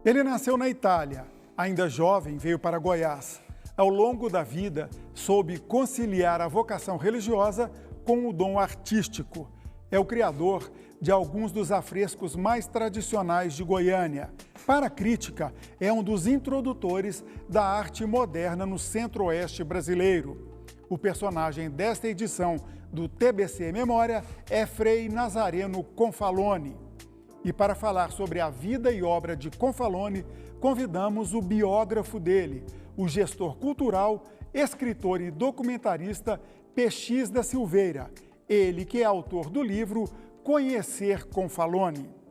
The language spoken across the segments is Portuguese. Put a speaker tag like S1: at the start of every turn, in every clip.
S1: Ele nasceu na Itália. Ainda jovem, veio para Goiás. Ao longo da vida, soube conciliar a vocação religiosa com o dom artístico. É o criador de alguns dos afrescos mais tradicionais de Goiânia. Para a crítica, é um dos introdutores da arte moderna no centro-oeste brasileiro. O personagem desta edição do TBC Memória é Frei Nazareno Confalone. E para falar sobre a vida e obra de Confalone, convidamos o biógrafo dele, o gestor cultural, escritor e documentarista PX da Silveira. Ele que é autor do livro Conhecer Confalone.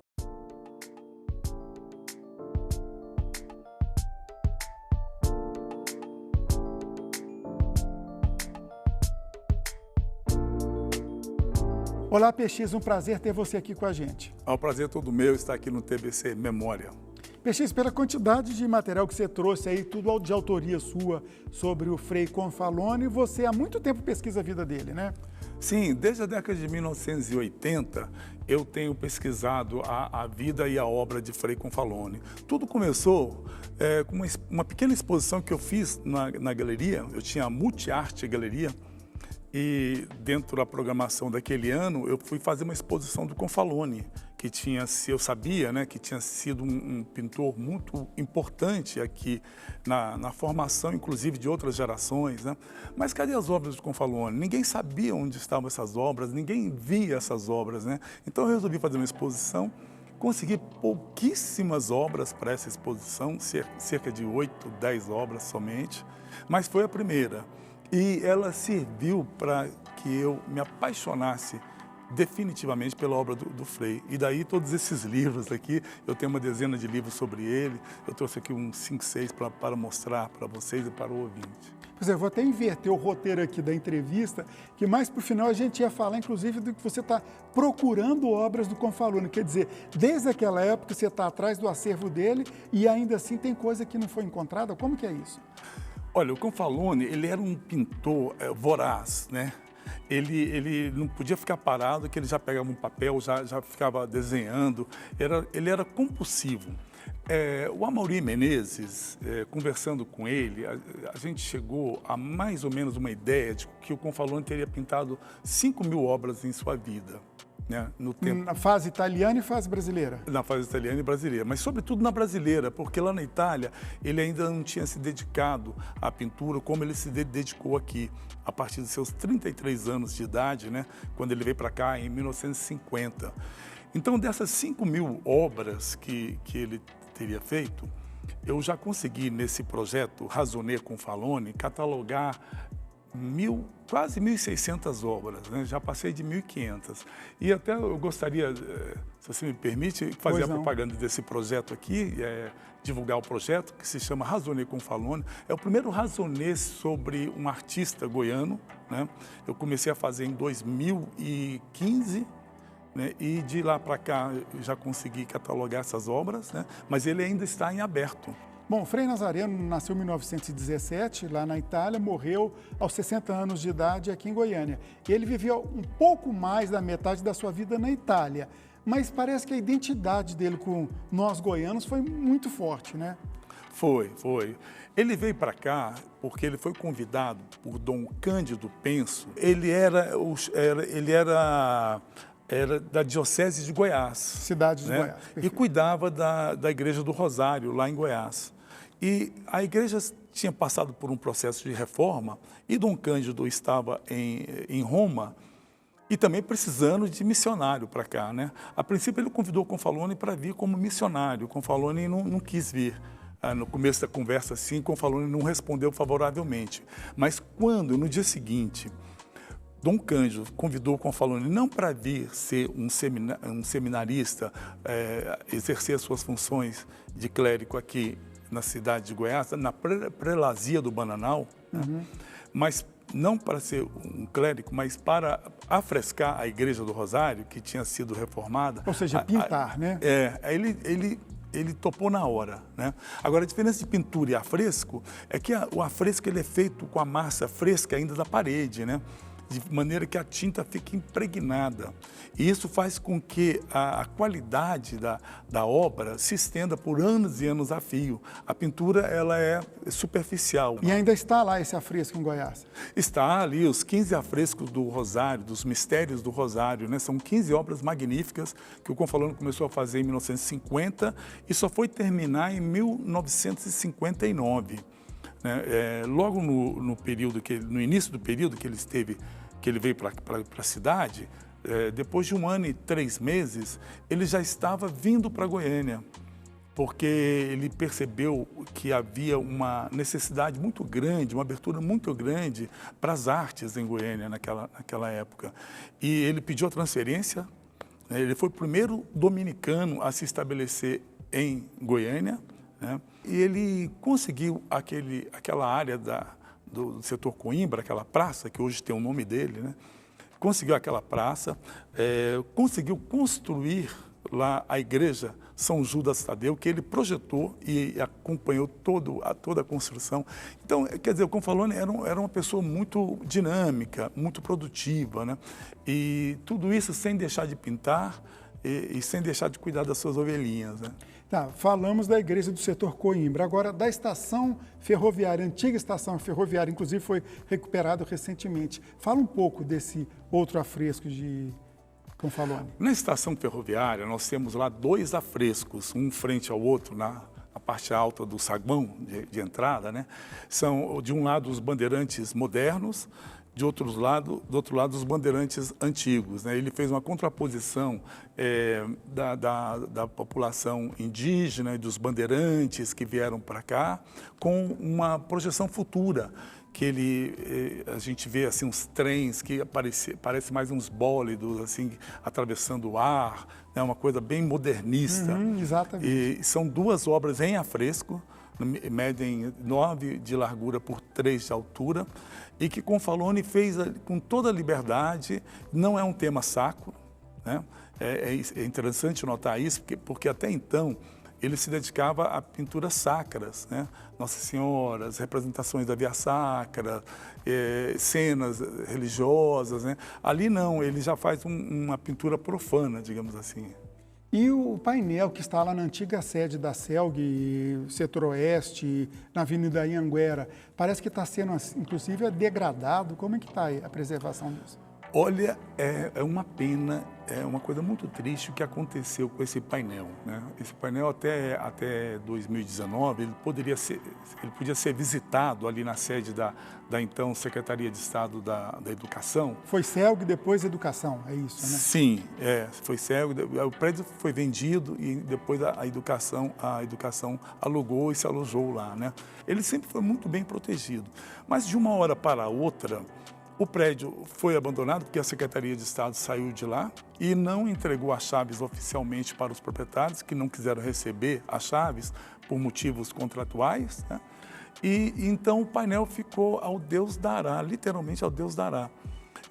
S1: Olá, PX, um prazer ter você aqui com a gente.
S2: É um prazer todo meu estar aqui no TBC Memória.
S1: PX, pela quantidade de material que você trouxe aí, tudo de autoria sua sobre o Frei Confalone, você há muito tempo pesquisa a vida dele, né?
S2: Sim, desde a década de 1980, eu tenho pesquisado a vida e a obra de Frei Confalone. Tudo começou com uma pequena exposição que eu fiz na galeria, eu tinha a Multiarte Galeria, e dentro da programação daquele ano, eu fui fazer uma exposição do Confalone, que eu sabia, né, que tinha sido um pintor muito importante aqui na formação, inclusive, de outras gerações, né? Mas cadê as obras do Confalone? Ninguém sabia onde estavam essas obras, ninguém via essas obras, né? Então eu resolvi fazer uma exposição, consegui pouquíssimas obras para essa exposição, cerca de 8, 10 obras somente, mas foi a primeira. E ela serviu para que eu me apaixonasse definitivamente pela obra do Frei. E daí todos esses livros aqui, eu tenho uma dezena de livros sobre ele, eu trouxe aqui uns 5, 6 para mostrar para vocês e para o ouvinte.
S1: Pois é, eu vou até inverter o roteiro aqui da entrevista, que mais para o final a gente ia falar, inclusive, do que você está procurando obras do Confalone. Quer dizer, desde aquela época você está atrás do acervo dele e ainda assim tem coisa que não foi encontrada. Como que é isso?
S2: Olha, o Confalone, ele era um pintor voraz, né? Ele não podia ficar parado, que ele já pegava um papel, já ficava desenhando, ele era compulsivo. O Amaury Menezes, conversando com ele, a gente chegou a mais ou menos uma ideia de que o Confalone teria pintado 5.000 obras em sua vida. Né, no tempo.
S1: Na fase italiana e fase brasileira?
S2: Na fase italiana e brasileira, mas sobretudo na brasileira, porque lá na Itália ele ainda não tinha se dedicado à pintura como ele se dedicou aqui, a partir dos seus 33 anos de idade, né, quando ele veio para cá em 1950. Então, dessas 5.000 obras que ele teria feito, eu já consegui, nesse projeto Razoner Confalone, catalogar quase 1.600 obras, né? Já passei de 1.500. E até eu gostaria, se você me permite, fazer a propaganda desse projeto aqui, divulgar o projeto, que se chama Razoner Confalone. É o primeiro razoner sobre um artista goiano, né? Eu comecei a fazer em 2015, né? E de lá para cá eu já consegui catalogar essas obras, né? Mas ele ainda está em aberto.
S1: Bom, Frei Nazareno nasceu em 1917, lá na Itália, morreu aos 60 anos de idade aqui em Goiânia. Ele viveu um pouco mais da metade da sua vida na Itália, mas parece que a identidade dele com nós goianos foi muito forte, né?
S2: Foi. Ele veio para cá porque ele foi convidado por Dom Cândido Penso. Ele era da Diocese de Goiás.
S1: Cidade de Goiás. Perfeito.
S2: E cuidava da Igreja do Rosário, lá em Goiás. E a igreja tinha passado por um processo de reforma e Dom Cândido estava em Roma e também precisando de missionário para cá, né? A princípio ele convidou o Confalone para vir como missionário. O Confalone não quis vir. No começo da conversa, assim, o Confalone não respondeu favoravelmente. Mas quando, no dia seguinte, Dom Cândido convidou o Confalone não para vir ser um seminarista, exercer as suas funções de clérigo aqui na cidade de Goiás, na prelazia do Bananal, né? Mas não para ser um clérigo, mas para afrescar a Igreja do Rosário, que tinha sido reformada.
S1: Ou seja, pintar, né?
S2: Ele topou na hora, né? Agora, a diferença de pintura e afresco é que o afresco ele é feito com a massa fresca ainda da parede, né? de maneira que a tinta fique impregnada. E isso faz com que a qualidade da obra se estenda por anos e anos a fio. A pintura, ela é superficial.
S1: E ainda está lá esse afresco em Goiás?
S2: Está ali os 15 afrescos do Rosário, dos Mistérios do Rosário, né? São 15 obras magníficas que o Confalone começou a fazer em 1950 e só foi terminar em 1959. Né? Logo no início do período que ele veio para a cidade, depois de 1 ano e 3 meses, ele já estava vindo para Goiânia, porque ele percebeu que havia uma necessidade muito grande, uma abertura muito grande para as artes em Goiânia naquela época. E ele pediu a transferência, né? Ele foi o primeiro dominicano a se estabelecer em Goiânia, né? E ele conseguiu aquela área do setor Coimbra, aquela praça, que hoje tem o nome dele, né? Conseguiu aquela praça, conseguiu construir lá a igreja São Judas Tadeu, que ele projetou e acompanhou toda a construção. Então, quer dizer, o Confalone era uma pessoa muito dinâmica, muito produtiva, né? E tudo isso sem deixar de pintar e sem deixar de cuidar das suas ovelhinhas, né?
S1: Tá, falamos da igreja do setor Coimbra, agora da estação ferroviária, antiga estação ferroviária, inclusive foi recuperado recentemente. Fala um pouco desse outro afresco de Confalone.
S2: Na estação ferroviária, nós temos lá 2 afrescos, um frente ao outro, na parte alta do saguão de entrada, né? São, de um lado, os bandeirantes modernos, do outro lado, os bandeirantes antigos, né? Ele fez uma contraposição da população indígena e dos bandeirantes que vieram para cá, com uma projeção futura, que a gente vê assim uns trens que parece mais uns bólidos assim atravessando o ar, né? Uma coisa bem modernista.
S1: Exatamente.
S2: E são 2 obras em afresco, medem 9 de largura por 3 de altura, e que Confalone fez com toda a liberdade. Não é um tema sacro, né? É interessante notar isso, porque até então ele se dedicava a pinturas sacras, né? Nossa Senhora, as representações da Via Sacra, cenas religiosas, né? Ali não, ele já faz uma pintura profana, digamos assim.
S1: E o painel que está lá na antiga sede da CELG, setor oeste, na Avenida Anhanguera, parece que está sendo, inclusive, degradado. Como é que está a preservação disso?
S2: Olha, é uma pena, é uma coisa muito triste o que aconteceu com esse painel, né? Esse painel até 2019, ele podia ser visitado ali na sede da então Secretaria de Estado da Educação.
S1: Foi CELG, depois Educação, é isso, né?
S2: Sim, foi CELG, o prédio foi vendido e depois a educação alugou e se alojou lá, né? Ele sempre foi muito bem protegido, mas de uma hora para outra, o prédio foi abandonado porque a Secretaria de Estado saiu de lá e não entregou as chaves oficialmente para os proprietários, que não quiseram receber as chaves por motivos contratuais, né? E então o painel ficou ao Deus dará, literalmente ao Deus dará.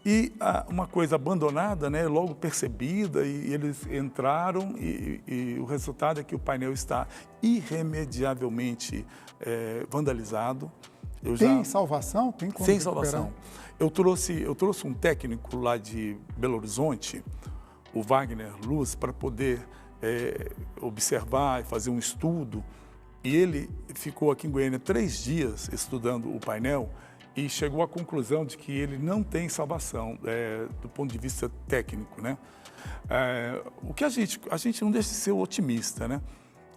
S2: E uma coisa abandonada, né, logo percebida, e eles entraram e o resultado é que o painel está irremediavelmente vandalizado.
S1: Tem salvação? Tem como
S2: Sem
S1: recuperar?
S2: salvação. Eu trouxe um técnico lá de Belo Horizonte, o Wagner Luz, para poder observar e fazer um estudo. E ele ficou aqui em Goiânia 3 dias estudando o painel e chegou à conclusão de que ele não tem salvação do ponto de vista técnico, né? O que a gente não deixa de ser otimista, né?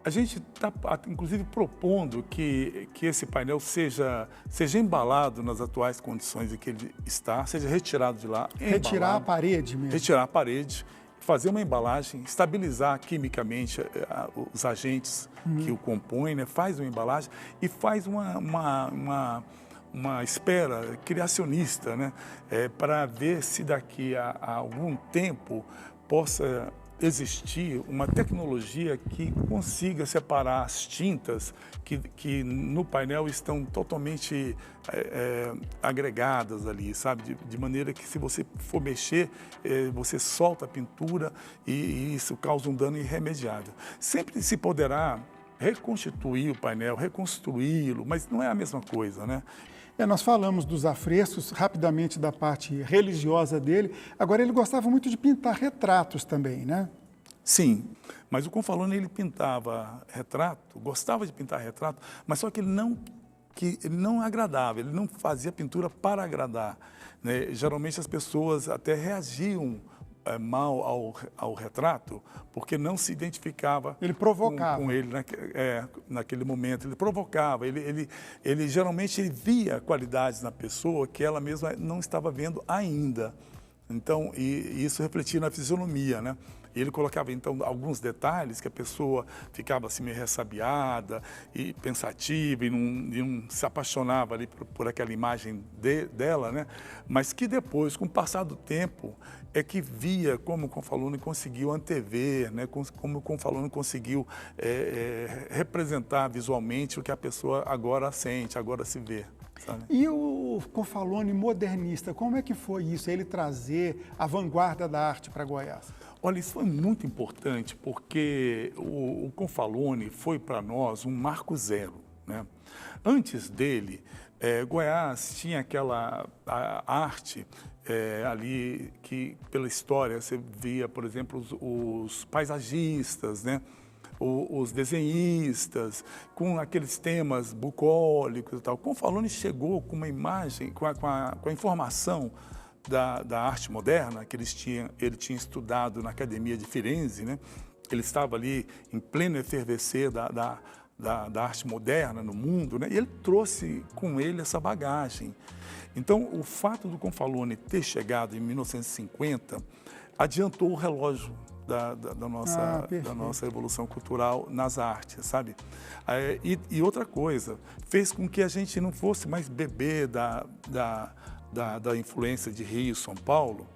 S2: A gente está, inclusive, propondo que esse painel seja embalado nas atuais condições em que ele está, seja retirado de lá.
S1: Retirar a parede mesmo.
S2: Retirar a parede, fazer uma embalagem, estabilizar quimicamente os agentes que o compõem, né? Faz uma embalagem e faz uma espera criacionista, né? Para ver se daqui a algum tempo possa existir uma tecnologia que consiga separar as tintas que no painel estão totalmente agregadas ali, sabe? De maneira que se você for mexer, você solta a pintura e isso causa um dano irremediável. Sempre se poderá reconstituir o painel, reconstruí-lo, mas não é a mesma coisa, né?
S1: Nós falamos dos afrescos, rapidamente da parte religiosa dele. Agora, ele gostava muito de pintar retratos também, né?
S2: Sim, mas o Confalone, ele pintava retrato, gostava de pintar retrato, mas só que ele não agradava, ele não fazia pintura para agradar, né? Geralmente as pessoas até reagiam mal ao retrato, porque não se identificava
S1: ele provocava.
S2: Com ele naquele momento. Ele provocava, ele geralmente ele via qualidades na pessoa que ela mesma não estava vendo ainda. Então, e isso refletia na fisionomia, né? Ele colocava, então, alguns detalhes que a pessoa ficava assim meio ressabiada e pensativa e não se apaixonava ali por aquela imagem dela, né? Mas que depois, com o passar do tempo, é que via como o Confalone conseguiu antever, né? Como o Confalone conseguiu representar visualmente o que a pessoa agora sente, agora se vê. Sabe?
S1: E o Confalone modernista, como é que foi isso, ele trazer a vanguarda da arte para Goiás?
S2: Olha, isso foi muito importante porque o Confalone foi para nós um marco zero, né? Antes dele, Goiás tinha aquela arte ali que, pela história, você via, por exemplo, os paisagistas, né? Os desenhistas, com aqueles temas bucólicos e tal. O Confalone chegou com uma imagem, com a informação da arte moderna, que ele tinha estudado na Academia de Firenze, né? Ele estava ali em pleno efervescer da arte moderna no mundo, né? E ele trouxe com ele essa bagagem. Então, o fato do Confalone ter chegado em 1950 adiantou o relógio da nossa evolução cultural nas artes, sabe? E outra coisa, fez com que a gente não fosse mais bebê da influência de Rio e São Paulo,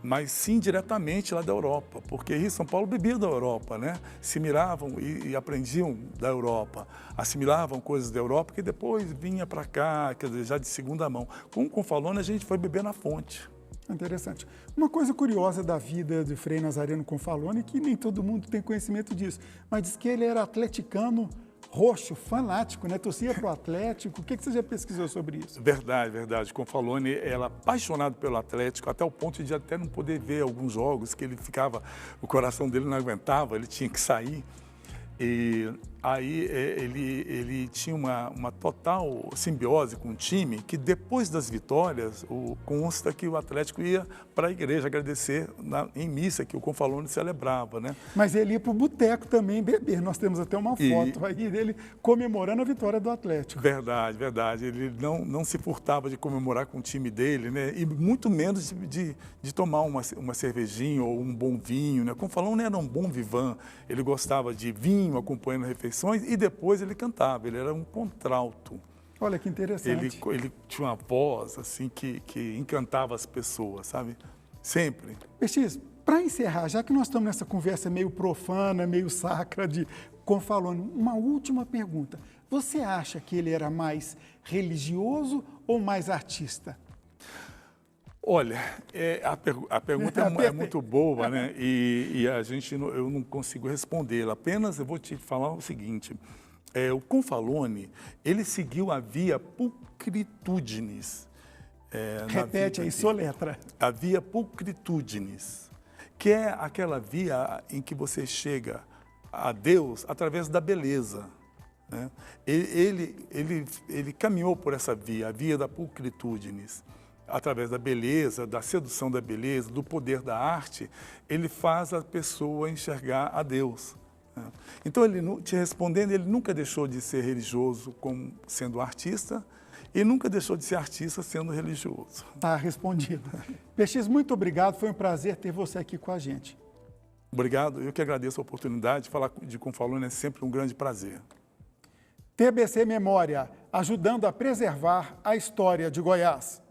S2: mas sim diretamente lá da Europa, porque Rio e São Paulo bebiam da Europa, né? Se miravam e aprendiam da Europa, assimilavam coisas da Europa que depois vinha para cá, quer dizer, já de segunda mão. Com o Confalone a gente foi beber na fonte.
S1: Interessante. Uma coisa curiosa da vida de Frei Nazareno Confalone, que nem todo mundo tem conhecimento disso, mas diz que ele era atleticano roxo, fanático, né? Torcia para o Atlético. O que você já pesquisou sobre isso?
S2: Verdade, verdade. Confalone era apaixonado pelo Atlético, até o ponto de até não poder ver alguns jogos que ele ficava, o coração dele não aguentava, ele tinha que sair. E aí ele tinha uma total simbiose com o time, que depois das vitórias, consta que o Atlético ia para a igreja agradecer em missa que o Confalone celebrava, né?
S1: Mas ele ia para o boteco também beber. Nós temos até uma foto aí dele comemorando a vitória do Atlético.
S2: Verdade, verdade. Ele não se furtava de comemorar com o time dele, né? E muito menos de tomar uma cervejinha ou um bom vinho, né? O Confalone era um bom vivant, ele gostava de vinho acompanhando refeições e depois ele cantava, ele era um contralto.
S1: Olha que interessante.
S2: Ele tinha uma voz assim que encantava as pessoas, sabe? Sempre.
S1: PX, para encerrar, já que nós estamos nessa conversa meio profana, meio sacra de Confalone, uma última pergunta. Você acha que ele era mais religioso ou mais artista?
S2: Olha, a pergunta é muito boa, né? E eu não consigo respondê-la. Apenas eu vou te falar o seguinte. O Confalone, ele seguiu a via pulchritudinis.
S1: Repete aí, soletra.
S2: A via pulchritudinis, que é aquela via em que você chega a Deus através da beleza, né? Ele caminhou por essa via, a via da pulchritudinis. Através da beleza, da sedução da beleza, do poder da arte, ele faz a pessoa enxergar a Deus. Então, te respondendo, ele nunca deixou de ser religioso como sendo artista e nunca deixou de ser artista sendo religioso.
S1: Tá respondido. PX, muito obrigado, foi um prazer ter você aqui com a gente.
S2: Obrigado, eu que agradeço a oportunidade, falar de Confalone é sempre um grande prazer.
S1: TBC Memória, ajudando a preservar a história de Goiás.